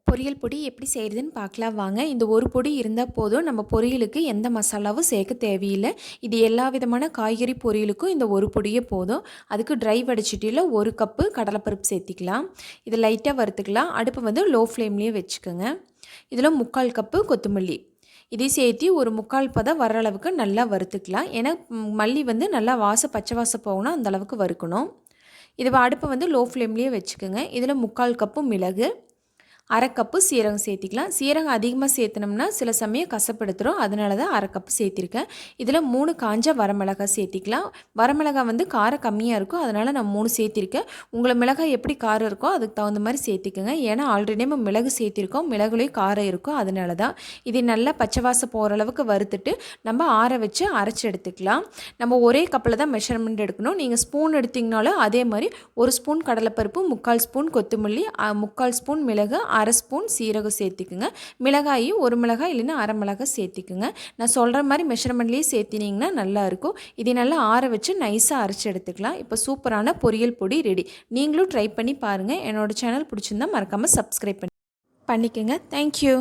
பொரியல் பொடி எப்படி செய்கிறதுன்னு பார்க்கலாம் வாங்க. இந்த ஒரு பொடி இருந்தால் போதும், நம்ம பொரியலுக்கு எந்த மசாலாவும் சேர்க்க தேவையில்லை. இது எல்லா விதமான காய்கறி பொரியலுக்கும் இந்த ஒரு பொடியே போதும். அதுக்கு ட்ரை வடைச்சட்டியில் 1 கப்பு கடலைப்பருப்பு சேர்த்திக்கலாம். இதை லைட்டாக வறுத்துக்கலாம். அடுப்பு வந்து லோ ஃப்ளேம்லேயே வச்சுக்கோங்க. இதில் 3/4 கப்பு கொத்தமல்லி இதை சேர்த்து ஒரு 3/4 பதம் வர அளவுக்கு நல்லா வறுத்துக்கலாம். ஏன்னா மல்லி வந்து நல்லா பச்சை வாசம் போகணும், அந்தளவுக்கு வறுக்கணும். இது அடுப்பை வந்து லோ ஃப்ளேம்லேயே வச்சுக்கோங்க. இதில் 3/4 கப்பு மிளகு, 1/2 கப்பு சீரகம் சேர்த்திக்கலாம். சீரகம் அதிகமாக சேர்த்தனோம்னா சில சமயம் கசப்படுத்துரும், அதனால தான் 1/2 கப்பு சேர்த்திருக்கேன். இதில் 3 காஞ்ச வரமிளகாய் சேர்த்திக்கலாம். வரமிளகாய் வந்து காரம் கம்மியாக இருக்கும், அதனால் நான் 3 சேர்த்திருக்கேன். உங்களை மிளகாய் எப்படி காரம் இருக்கோ அதுக்கு தகுந்த மாதிரி சேர்த்திக்கோங்க. ஏன்னா ஆல்ரெடி நம்ம மிளகு சேர்த்திருக்கோம், மிளகுலேயும் காரம் இருக்கும், அதனால தான். இதை நல்லா பச்சை வாசம் போகிற அளவுக்கு வறுத்துட்டு நம்ம ஆற வச்சு அரைச்சி எடுத்துக்கலாம். நம்ம ஒரே கப்பில் தான் மெஷர்மெண்ட் எடுக்கணும். நீங்கள் ஸ்பூன் எடுத்திங்கனாலும் அதே மாதிரி 1 ஸ்பூன் கடலைப்பருப்பு, 3/4 ஸ்பூன் கொத்தமல்லி, 3/4 ஸ்பூன் மிளகு, 1/2 ஸ்பூன் சீரகம் சேர்த்திக்குங்க. மிளகாயும் 1 மிளகாய் இல்லைன்னா 1/2 மிளகாய் சேர்த்திக்குங்க. நான் சொல்கிற மாதிரி மெஷர்மெண்ட்லேயே சேர்த்தினீங்கன்னா நல்லாயிருக்கும். இதை நல்லா ஆற வச்சு நைஸாக அரைச்சி எடுத்துக்கலாம். இப்போ சூப்பரான பொரியல் பொடி ரெடி. நீங்களும் ட்ரை பண்ணி பாருங்கள். என்னோடய சேனல் பிடிச்சிருந்தா மறக்காமல் சப்ஸ்கிரைப் பண்ணிக்கோங்க. தேங்க்யூ.